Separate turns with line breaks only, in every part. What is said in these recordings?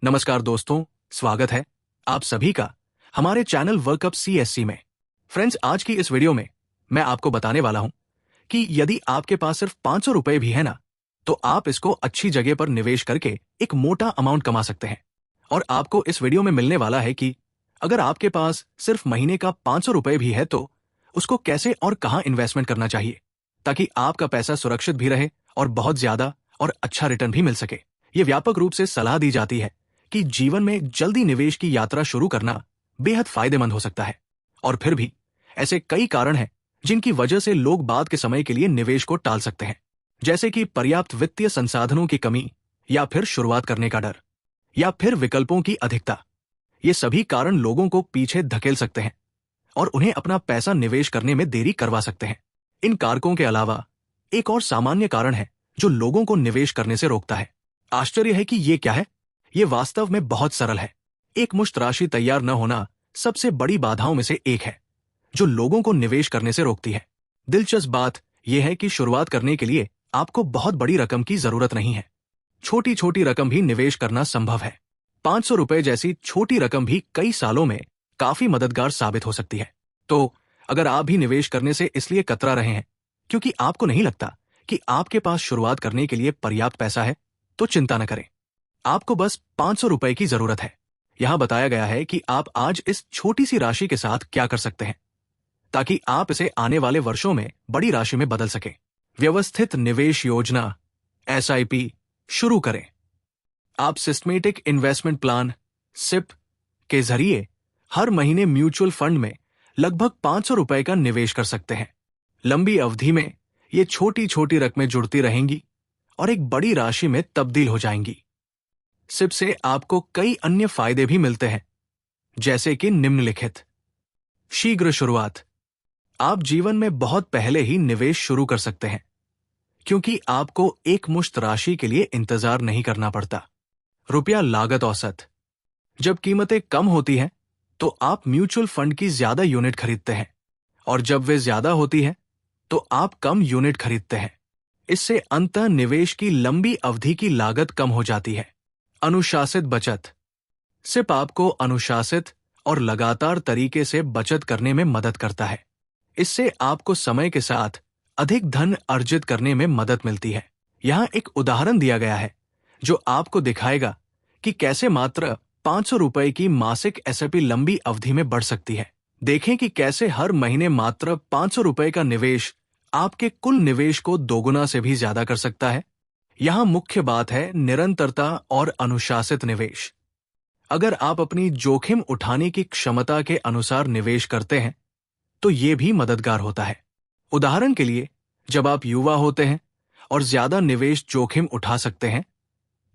नमस्कार दोस्तों, स्वागत है आप सभी का हमारे चैनल वर्कअप सीएससी में। फ्रेंड्स, आज की इस वीडियो में मैं आपको बताने वाला हूं कि यदि आपके पास सिर्फ 500 रुपए भी है ना, तो आप इसको अच्छी जगह पर निवेश करके एक मोटा अमाउंट कमा सकते हैं। और आपको इस वीडियो में मिलने वाला है कि अगर आपके पास सिर्फ महीने का 500 रुपए भी है तो उसको कैसे और कहां इन्वेस्टमेंट करना चाहिए ताकि आपका पैसा सुरक्षित भी रहे और बहुत ज्यादा और अच्छा रिटर्न भी मिल सके। ये व्यापक रूप से सलाह दी जाती है कि जीवन में जल्दी निवेश की यात्रा शुरू करना बेहद फायदेमंद हो सकता है, और फिर भी ऐसे कई कारण हैं जिनकी वजह से लोग बाद के समय के लिए निवेश को टाल सकते हैं, जैसे कि पर्याप्त वित्तीय संसाधनों की कमी, या फिर शुरुआत करने का डर, या फिर विकल्पों की अधिकता। ये सभी कारण लोगों को पीछे धकेल सकते हैं और उन्हें अपना पैसा निवेश करने में देरी करवा सकते हैं। इन कारकों के अलावा एक और सामान्य कारण है जो लोगों को निवेश करने से रोकता है। आश्चर्य है कि ये क्या है? ये वास्तव में बहुत सरल है। एक मुश्त राशि तैयार न होना सबसे बड़ी बाधाओं में से एक है जो लोगों को निवेश करने से रोकती है। दिलचस्प बात यह है कि शुरुआत करने के लिए आपको बहुत बड़ी रकम की जरूरत नहीं है। छोटी छोटी रकम भी निवेश करना संभव है। 500 रुपए जैसी छोटी रकम भी कई सालों में काफी मददगार साबित हो सकती है। तो अगर आप भी निवेश करने से इसलिए कतरा रहे हैं क्योंकि आपको नहीं लगता कि आपके पास शुरुआत करने के लिए पर्याप्त पैसा है, तो चिंता न करें। आपको बस 500 रुपए की जरूरत है। यहां बताया गया है कि आप आज इस छोटी सी राशि के साथ क्या कर सकते हैं ताकि आप इसे आने वाले वर्षों में बड़ी राशि में बदल सकें। व्यवस्थित निवेश योजना SIP शुरू करें। आप सिस्टमेटिक इन्वेस्टमेंट प्लान SIP के जरिए हर महीने म्यूचुअल फंड में लगभग 500 रुपए का निवेश कर सकते हैं। लंबी अवधि में ये छोटी छोटी रकमें जुड़ती रहेंगी और एक बड़ी राशि में तब्दील हो जाएंगी। SIP से आपको कई अन्य फायदे भी मिलते हैं, जैसे कि निम्नलिखित। शीघ्र शुरुआत। आप जीवन में बहुत पहले ही निवेश शुरू कर सकते हैं क्योंकि आपको एक मुश्त राशि के लिए इंतजार नहीं करना पड़ता। रुपया लागत औसत। जब कीमतें कम होती हैं तो आप म्यूचुअल फंड की ज्यादा यूनिट खरीदते हैं, और जब वे ज्यादा होती हैं तो आप कम यूनिट खरीदते हैं। इससे अंततः निवेश की लंबी अवधि की लागत कम हो जाती है। अनुशासित बचत। SIP आपको अनुशासित और लगातार तरीके से बचत करने में मदद करता है। इससे आपको समय के साथ अधिक धन अर्जित करने में मदद मिलती है। यहाँ एक उदाहरण दिया गया है जो आपको दिखाएगा कि कैसे मात्र 500 रुपए की मासिक SIP लंबी अवधि में बढ़ सकती है। देखें कि कैसे हर महीने मात्र 500 रुपए का निवेश आपके कुल निवेश को दोगुना से भी ज्यादा कर सकता है। यहाँ मुख्य बात है निरंतरता और अनुशासित निवेश। अगर आप अपनी जोखिम उठाने की क्षमता के अनुसार निवेश करते हैं तो ये भी मददगार होता है। उदाहरण के लिए, जब आप युवा होते हैं और ज्यादा निवेश जोखिम उठा सकते हैं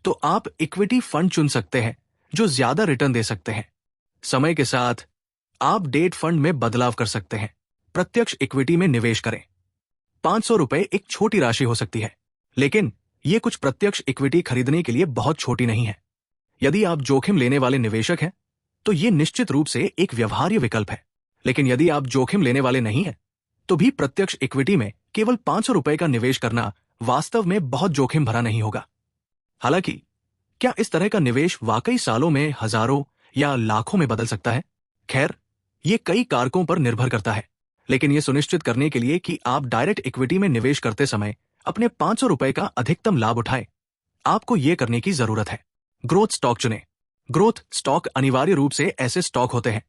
तो आप इक्विटी फंड चुन सकते हैं जो ज्यादा रिटर्न दे सकते हैं। समय के साथ आप डेट फंड में बदलाव कर सकते हैं। प्रत्यक्ष इक्विटी में निवेश करें। 500 रुपए एक छोटी राशि हो सकती है, लेकिन ये कुछ प्रत्यक्ष इक्विटी खरीदने के लिए बहुत छोटी नहीं है। यदि आप जोखिम लेने वाले निवेशक हैं तो ये निश्चित रूप से एक व्यवहार्य विकल्प है, लेकिन यदि आप जोखिम लेने वाले नहीं हैं तो भी प्रत्यक्ष इक्विटी में केवल 500 रुपए का निवेश करना वास्तव में बहुत जोखिम भरा नहीं होगा। हालांकि क्या इस तरह का निवेश वाकई सालों में हजारों या लाखों में बदल सकता है? खैर, ये कई कारकों पर निर्भर करता है, लेकिन यह सुनिश्चित करने के लिए कि आप डायरेक्ट इक्विटी में निवेश करते समय अपने 500 रुपए का अधिकतम लाभ उठाएं, आपको यह करने की जरूरत है। ग्रोथ स्टॉक चुनें। ग्रोथ स्टॉक अनिवार्य रूप से ऐसे स्टॉक होते हैं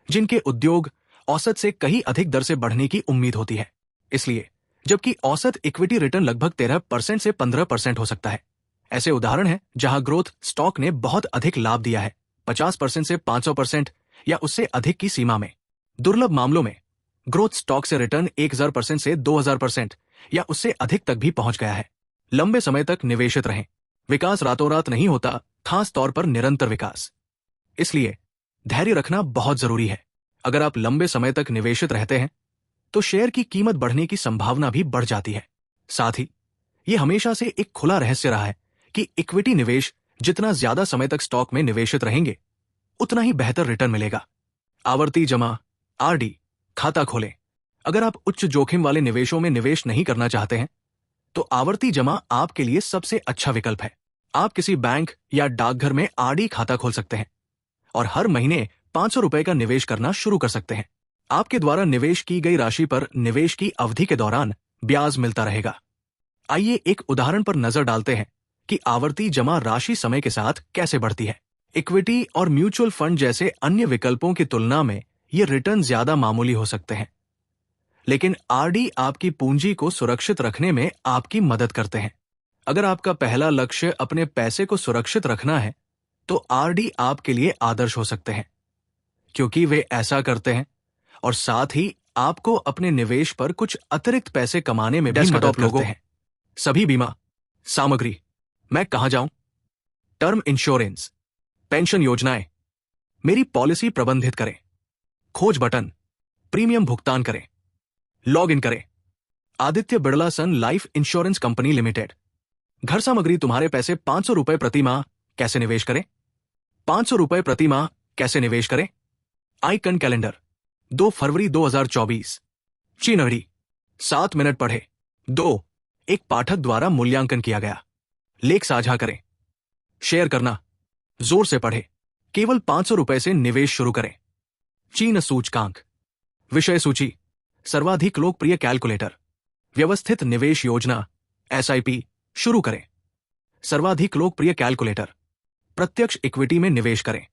जिनके उद्योग औसत से कहीं अधिक दर से बढ़ने की उम्मीद होती है। इसलिए जबकि औसत इक्विटी रिटर्न लगभग 13% से 15% हो सकता है, ऐसे उदाहरण हैं जहां ग्रोथ स्टॉक ने बहुत अधिक लाभ दिया है, 50% से 500% या उससे अधिक की सीमा में। दुर्लभ मामलों में ग्रोथ स्टॉक से रिटर्न 1000% से 2000% या उससे अधिक तक भी पहुंच गया है। लंबे समय तक निवेशित रहें। विकास रातों रात नहीं होता, खास तौर पर निरंतर विकास। इसलिए धैर्य रखना बहुत जरूरी है। अगर आप लंबे समय तक निवेशित रहते हैं तो शेयर की कीमत बढ़ने की संभावना भी बढ़ जाती है। साथ ही यह हमेशा से एक खुला रहस्य रहा है कि इक्विटी निवेश जितना ज्यादा समय तक स्टॉक में निवेशित रहेंगे उतना ही बेहतर रिटर्न मिलेगा। आवर्ती जमा RD खाता खोलें। अगर आप उच्च जोखिम वाले निवेशों में निवेश नहीं करना चाहते हैं तो आवर्ती जमा आपके लिए सबसे अच्छा विकल्प है। आप किसी बैंक या डाकघर में आरडी खाता खोल सकते हैं और हर महीने 500 रुपए का निवेश करना शुरू कर सकते हैं। आपके द्वारा निवेश की गई राशि पर निवेश की अवधि के दौरान ब्याज मिलता रहेगा। आइए एक उदाहरण पर नजर डालते हैं कि आवर्ती जमा राशि समय के साथ कैसे बढ़ती है। इक्विटी और म्यूचुअल फंड जैसे अन्य विकल्पों की तुलना में ये रिटर्न ज्यादा मामूली हो सकते हैं, लेकिन आरडी आपकी पूंजी को सुरक्षित रखने में आपकी मदद करते हैं। अगर आपका पहला लक्ष्य अपने पैसे को सुरक्षित रखना है, तो आरडी आपके लिए आदर्श हो सकते हैं, क्योंकि वे ऐसा करते हैं और साथ ही आपको अपने निवेश पर कुछ अतिरिक्त पैसे कमाने में भी मदद करते हैं। सभी बीमा सामग्री, मैं कहां जाऊं? टर्म इंश्योरेंस, पेंशन योजनाएं, मेरी पॉलिसी प्रबंधित करें, खोज बटन, प्रीमियम भुगतान करें, लॉग इन करें। आदित्य बिड़ला सन लाइफ इंश्योरेंस कंपनी लिमिटेड। घर सामग्री, तुम्हारे पैसे 500 रुपए प्रति माह कैसे निवेश करें? 500 रुपए प्रति माह कैसे निवेश करें? आइकन कैलेंडर, 2 फरवरी 2024। चीनहरी, 7 मिनट पढ़े। 2, एक पाठक द्वारा मूल्यांकन किया गया। लेख साझा करें, शेयर करना, जोर से पढ़े। केवल 500 रुपए से निवेश शुरू करें। चीन सूचकांक, विषय सूची, सर्वाधिक लोकप्रिय कैलकुलेटर, व्यवस्थित निवेश योजना एसआईपी शुरू करें। सर्वाधिक लोकप्रिय कैलकुलेटर, प्रत्यक्ष इक्विटी में निवेश करें।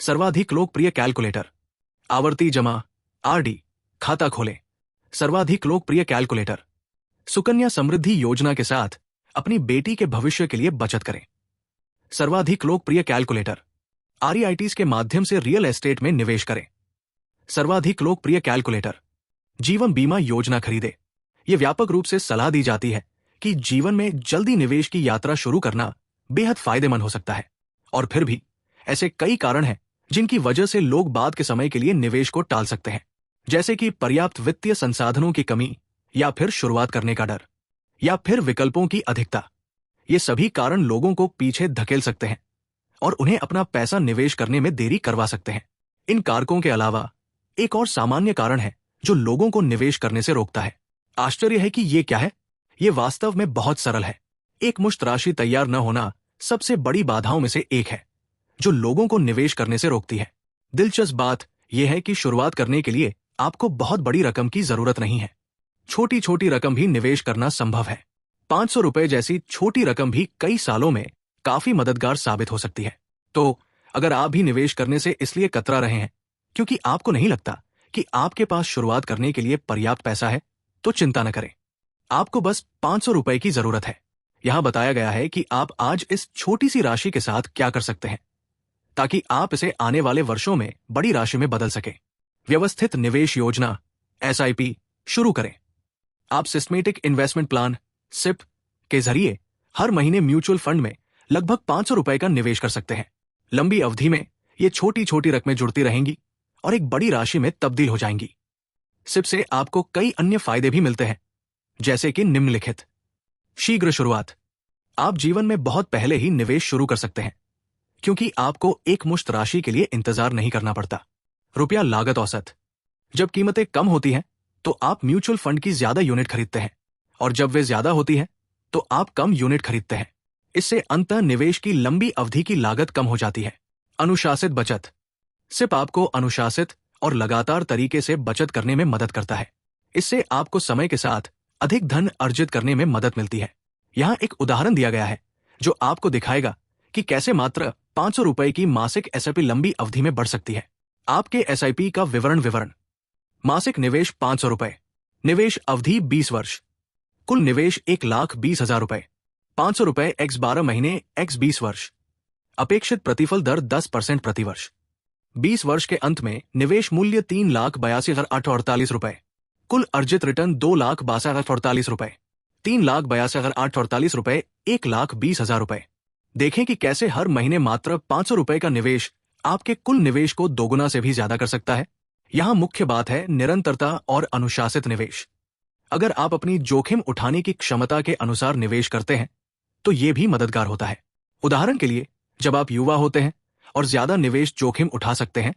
सर्वाधिक लोकप्रिय कैलकुलेटर, आवर्ती जमा आरडी खाता खोलें। सर्वाधिक लोकप्रिय कैलकुलेटर, सुकन्या समृद्धि योजना के साथ अपनी बेटी के भविष्य के लिए बचत करें। सर्वाधिक लोकप्रिय कैलकुलेटर, आरईआईटीज के माध्यम से रियल एस्टेट में निवेश करें। सर्वाधिक लोकप्रिय कैलकुलेटर, जीवन बीमा योजना खरीदें। यह व्यापक रूप से सलाह दी जाती है कि जीवन में जल्दी निवेश की यात्रा शुरू करना बेहद फायदेमंद हो सकता है, और फिर भी ऐसे कई कारण हैं जिनकी वजह से लोग बाद के समय के लिए निवेश को टाल सकते हैं, जैसे कि पर्याप्त वित्तीय संसाधनों की कमी, या फिर शुरुआत करने का डर, या फिर विकल्पों की अधिकता। ये सभी कारण लोगों को पीछे धकेल सकते हैं और उन्हें अपना पैसा निवेश करने में देरी करवा सकते हैं। इन कारकों के अलावा एक और सामान्य कारण है जो लोगों को निवेश करने से रोकता है। आश्चर्य है कि ये क्या है? ये वास्तव में बहुत सरल है। एक मुश्त राशि तैयार न होना सबसे बड़ी बाधाओं में से एक है जो लोगों को निवेश करने से रोकती है। दिलचस्प बात यह है कि शुरुआत करने के लिए आपको बहुत बड़ी रकम की जरूरत नहीं है। छोटी छोटी रकम भी निवेश करना संभव है। 500 रुपए जैसी छोटी रकम भी कई सालों में काफी मददगार साबित हो सकती है। तो अगर आप भी निवेश करने से इसलिए कतरा रहे हैं क्योंकि आपको नहीं लगता कि आपके पास शुरुआत करने के लिए पर्याप्त पैसा है, तो चिंता न करें। आपको बस 500 रुपए की जरूरत है। यहां बताया गया है कि आप आज इस छोटी सी राशि के साथ क्या कर सकते हैं ताकि आप इसे आने वाले वर्षों में बड़ी राशि में बदल सकें। व्यवस्थित निवेश योजना एसआईपी शुरू करें। आप सिस्टेमेटिक इन्वेस्टमेंट प्लान सिप के जरिए हर महीने म्यूचुअल फंड में लगभग 500 रुपए का निवेश कर सकते हैं। लंबी अवधि में ये छोटी छोटी रकमें जुड़ती रहेंगी और एक बड़ी राशि में तब्दील हो जाएंगी। सिप से आपको कई अन्य फायदे भी मिलते हैं, जैसे कि निम्नलिखित। शीघ्र शुरुआत, आप जीवन में बहुत पहले ही निवेश शुरू कर सकते हैं क्योंकि आपको एक मुश्त राशि के लिए इंतजार नहीं करना पड़ता। रुपया लागत औसत, जब कीमतें कम होती हैं तो आप म्यूचुअल फंड की ज्यादा यूनिट खरीदते हैं, और जब वे ज्यादा होती हैं तो आप कम यूनिट खरीदते हैं। इससे अंततः निवेश की लंबी अवधि की लागत कम हो जाती है। अनुशासित बचत, सिप आपको अनुशासित और लगातार तरीके से बचत करने में मदद करता है। इससे आपको समय के साथ अधिक धन अर्जित करने में मदद मिलती है। यहाँ एक उदाहरण दिया गया है जो आपको दिखाएगा कि कैसे मात्र 500 रुपए की मासिक एसआईपी लंबी अवधि में बढ़ सकती है। आपके एसआईपी का विवरण। मासिक निवेश 500 रुपए, निवेश अवधि 20 वर्ष, कुल निवेश 1,20,000 रुपए, 500 रुपए x 12 महीने x 20 वर्ष, अपेक्षित प्रतिफल दर 10% प्रति वर्ष। 20 वर्ष के अंत में निवेश मूल्य 3,82,848 रुपए, कुल अर्जित रिटर्न 2,62,848 रुपए, 3,82,848 रुपए, 1,20,000 रुपए। देखें कि कैसे हर महीने मात्र 500 रुपए का निवेश आपके कुल निवेश को दोगुना से भी ज्यादा कर सकता है। यहां मुख्य बात है निरंतरता और अनुशासित निवेश। अगर आप अपनी जोखिम उठाने की क्षमता के अनुसार निवेश करते हैं तो यह भी मददगार होता है। उदाहरण के लिए, जब आप युवा होते हैं और ज्यादा निवेश जोखिम उठा सकते हैं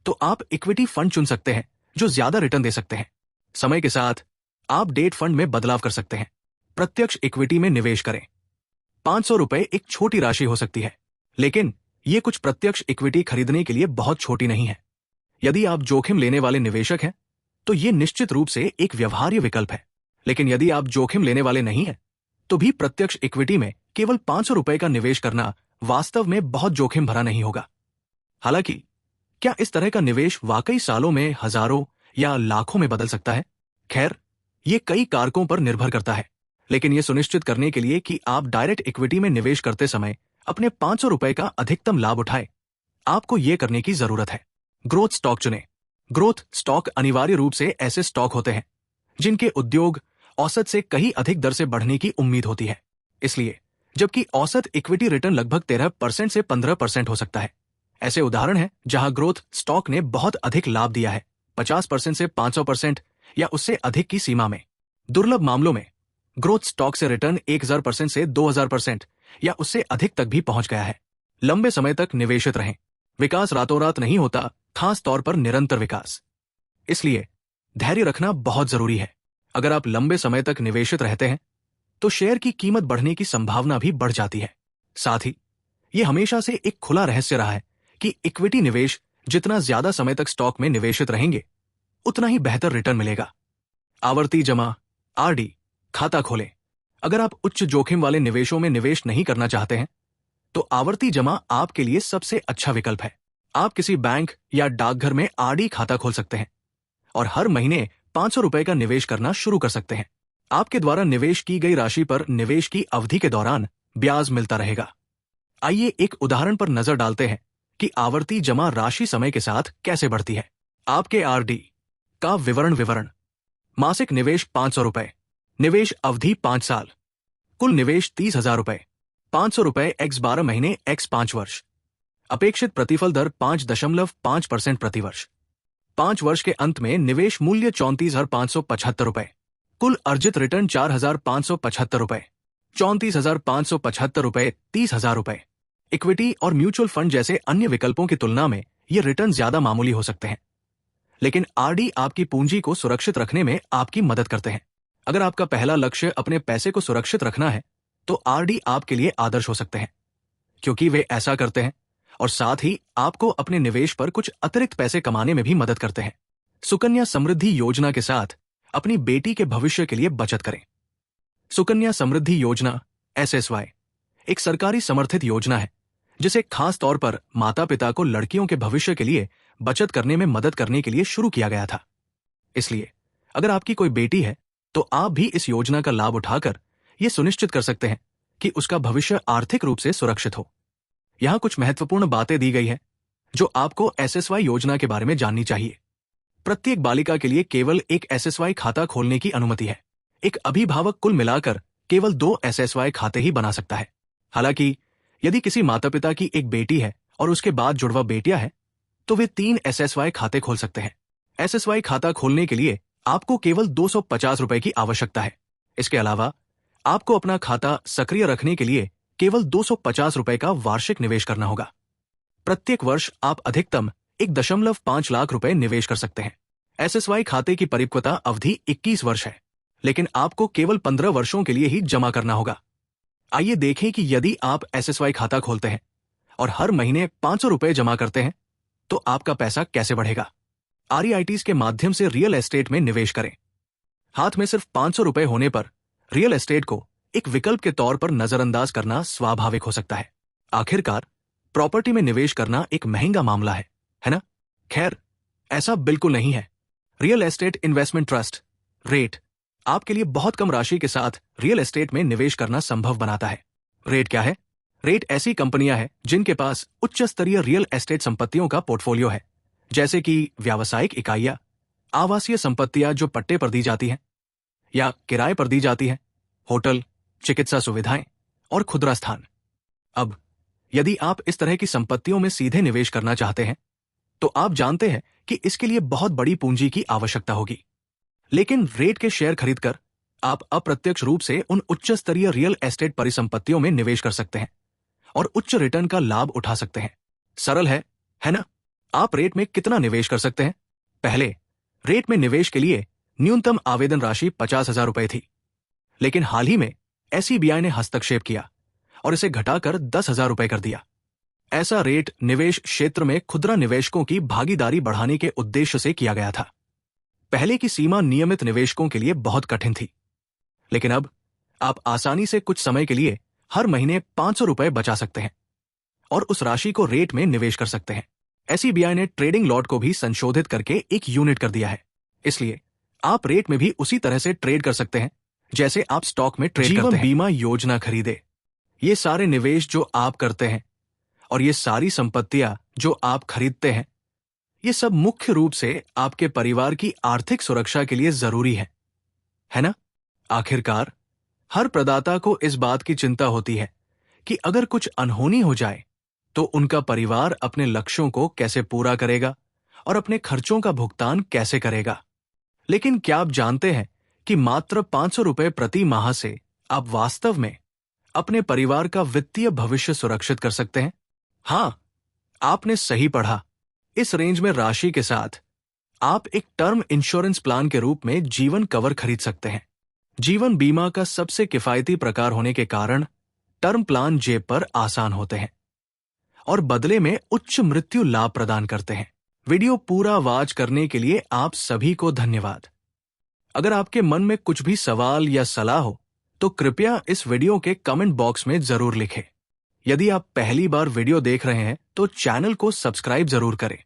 तो आप इक्विटी फंड चुन सकते हैं जो ज्यादा रिटर्न दे सकते हैं। समय के साथ आप डेट फंड में बदलाव कर सकते हैं। प्रत्यक्ष इक्विटी में निवेश करें। ₹500 एक छोटी राशि हो सकती है, लेकिन ये कुछ प्रत्यक्ष इक्विटी खरीदने के लिए बहुत छोटी नहीं है। यदि आप जोखिम लेने वाले निवेशक हैं, तो ये निश्चित रूप से एक व्यवहार्य विकल्प है। लेकिन यदि आप जोखिम लेने वाले नहीं हैं, तो भी प्रत्यक्ष इक्विटी में केवल ₹500 का निवेश करना वास्तव में बहुत जोखिम भरा नहीं होगा। हालांकि क्या इस तरह का निवेश वाकई सालों में हजारों या लाखों में बदल सकता है? खैर, ये कई कारकों पर निर्भर करता है, लेकिन ये सुनिश्चित करने के लिए कि आप डायरेक्ट इक्विटी में निवेश करते समय अपने ₹500 का अधिकतम लाभ उठाए, आपको ये करने की जरूरत है। ग्रोथ स्टॉक चुनें। ग्रोथ स्टॉक अनिवार्य रूप से ऐसे स्टॉक होते हैं जिनके उद्योग औसत से कहीं अधिक दर से बढ़ने की उम्मीद होती है। इसलिए जबकि औसत इक्विटी रिटर्न लगभग 13% से 15% हो सकता है। ऐसे उदाहरण हैं जहां ग्रोथ स्टॉक ने बहुत अधिक लाभ दिया है, 50% से 500% या उससे अधिक की सीमा में। दुर्लभ मामलों में ग्रोथ स्टॉक से रिटर्न 1000% से 2000% या उससे अधिक तक भी पहुंच गया है। लंबे समय तक निवेशित रहें। विकास रातों रात नहीं होता, खास तौर पर निरंतर विकास। इसलिए धैर्य रखना बहुत जरूरी है। अगर आप लंबे समय तक निवेशित रहते हैं, तो शेयर की कीमत बढ़ने की संभावना भी बढ़ जाती है। साथ ही यह हमेशा से एक खुला रहस्य रहा है कि इक्विटी निवेश जितना ज्यादा समय तक स्टॉक में निवेशित रहेंगे, उतना ही बेहतर रिटर्न मिलेगा। आवर्ती जमा आरडी खाता खोलें। अगर आप उच्च जोखिम वाले निवेशों में निवेश नहीं करना चाहते हैं, तो आवर्ती जमा आपके लिए सबसे अच्छा विकल्प है। आप किसी बैंक या डाकघर में आरडी खाता खोल सकते हैं और हर महीने ₹500 का निवेश करना शुरू कर सकते हैं। आपके द्वारा निवेश की गई राशि पर निवेश की अवधि के दौरान ब्याज मिलता रहेगा। आइए एक उदाहरण पर नजर डालते हैं कि आवर्ती जमा राशि समय के साथ कैसे बढ़ती है। आपके आरडी का विवरण। मासिक निवेश ₹500, निवेश अवधि 5 साल, कुल निवेश ₹30,000, ₹500 x 12 महीने x 5 वर्ष, अपेक्षित प्रतिफल दर 5.5% प्रतिवर्ष। 5 वर्ष के अंत में निवेश मूल्य ₹34,575, कुल अर्जित रिटर्न ₹4,575, ₹34,575, ₹30,000। इक्विटी और म्यूचुअल फंड जैसे अन्य विकल्पों की तुलना में ये रिटर्न ज्यादा मामूली हो सकते हैं, लेकिन आरडी आपकी पूंजी को सुरक्षित रखने में आपकी मदद करते हैं। अगर आपका पहला लक्ष्य अपने पैसे को सुरक्षित रखना है, तो आरडी आपके लिए आदर्श हो सकते हैं, क्योंकि वे ऐसा करते हैं और साथ ही आपको अपने निवेश पर कुछ अतिरिक्त पैसे कमाने में भी मदद करते हैं। सुकन्या समृद्धि योजना के साथ अपनी बेटी के भविष्य के लिए बचत करें। सुकन्या समृद्धि योजना SSY एक सरकारी समर्थित योजना है, जिसे खास तौर पर माता पिता को लड़कियों के भविष्य के लिए बचत करने में मदद करने के लिए शुरू किया गया था। इसलिए अगर आपकी कोई बेटी है, तो आप भी इस योजना का लाभ उठाकर यह सुनिश्चित कर सकते हैं कि उसका भविष्य आर्थिक रूप से सुरक्षित हो। यहां कुछ महत्वपूर्ण बातें दी गई हैं जो आपको SSY योजना के बारे में जाननी चाहिए। प्रत्येक बालिका के लिए केवल एक SSY खाता खोलने की अनुमति है। एक अभिभावक कुल मिलाकर केवल 2 SSY खाते ही बना सकता है। हालांकि यदि किसी माता पिता की एक बेटी है और उसके बाद जुड़वा बेटियां हैं, तो वे 3 SSY खाते खोल सकते हैं। SSY खाता खोलने के लिए आपको केवल ₹250 की आवश्यकता है। इसके अलावा आपको अपना खाता सक्रिय रखने के लिए केवल ₹250 का वार्षिक निवेश करना होगा। प्रत्येक वर्ष आप अधिकतम 1.5 लाख रुपए निवेश कर सकते हैं। SSY खाते की परिपक्वता अवधि 21 वर्ष है, लेकिन आपको केवल 15 वर्षों के लिए ही जमा करना होगा। आइए देखें कि यदि आप SSY खाता खोलते हैं और हर महीने ₹500 जमा करते हैं, तो आपका पैसा कैसे बढ़ेगा। REITs के माध्यम से रियल एस्टेट में निवेश करें। हाथ में सिर्फ ₹500 होने पर रियल एस्टेट को एक विकल्प के तौर पर नजरअंदाज करना स्वाभाविक हो सकता है। आखिरकार प्रॉपर्टी में निवेश करना एक महंगा मामला है ना? खैर, ऐसा बिल्कुल नहीं है। Real estate investment trust rate आपके लिए बहुत कम राशि के साथ रियल एस्टेट में निवेश करना संभव बनाता है। रेट क्या है? रेट ऐसी कंपनियां हैं जिनके पास उच्च स्तरीय रियल एस्टेट संपत्तियों का पोर्टफोलियो है, जैसे कि व्यावसायिक इकाइयां, आवासीय संपत्तियां जो पट्टे पर दी जाती हैं या किराए पर दी जाती हैं, होटल, चिकित्सा सुविधाएं और खुदरा स्थान। अब यदि आप इस तरह की संपत्तियों में सीधे निवेश करना चाहते हैं, तो आप जानते हैं कि इसके लिए बहुत बड़ी पूंजी की आवश्यकता होगी। लेकिन रेट के शेयर खरीदकर आप अप्रत्यक्ष रूप से उन उच्च स्तरीय रियल एस्टेट परिसंपत्तियों में निवेश कर सकते हैं और उच्च रिटर्न का लाभ उठा सकते हैं। सरल है ना? आप रेट में कितना निवेश कर सकते हैं? पहले रेट में निवेश के लिए न्यूनतम आवेदन राशि ₹50,000 थी, लेकिन हाल ही में SEBI ने हस्तक्षेप किया और इसे घटाकर 10,000 रुपए कर दिया। ऐसा रेट निवेश क्षेत्र में खुदरा निवेशकों की भागीदारी बढ़ाने के उद्देश्य से किया गया था। पहले की सीमा नियमित निवेशकों के लिए बहुत कठिन थी, लेकिन अब आप आसानी से कुछ समय के लिए हर महीने 500 रुपए बचा सकते हैं और उस राशि को रेट में निवेश कर सकते हैं। एसईबीआई ने ट्रेडिंग लॉट को भी संशोधित करके एक यूनिट कर दिया है, इसलिए आप रेट में भी उसी तरह से ट्रेड कर सकते हैं जैसे आप स्टॉक में ट्रेड करते हैं। जीवन बीमा योजना खरीदे। ये सारे निवेश जो आप करते हैं और ये सारी संपत्तियां जो आप खरीदते हैं, ये सब मुख्य रूप से आपके परिवार की आर्थिक सुरक्षा के लिए जरूरी है ना? आखिरकार हर प्रदाता को इस बात की चिंता होती है कि अगर कुछ अनहोनी हो जाए तो उनका परिवार अपने लक्ष्यों को कैसे पूरा करेगा और अपने खर्चों का भुगतान कैसे करेगा। लेकिन क्या आप जानते हैं कि मात्र 500 रुपए प्रति माह से आप वास्तव में अपने परिवार का वित्तीय भविष्य सुरक्षित कर सकते हैं? हां, आपने सही पढ़ा। इस रेंज में राशि के साथ आप एक टर्म इंश्योरेंस प्लान के रूप में जीवन कवर खरीद सकते हैं। जीवन बीमा का सबसे किफायती प्रकार होने के कारण टर्म प्लान जेब पर आसान होते हैं और बदले में उच्च मृत्यु लाभ प्रदान करते हैं। वीडियो पूरा वॉच करने के लिए आप सभी को धन्यवाद। अगर आपके मन में कुछ भी सवाल या सलाह हो तो कृपया इस वीडियो के कमेंट बॉक्स में जरूर लिखें। यदि आप पहली बार वीडियो देख रहे हैं तो चैनल को सब्सक्राइब जरूर करें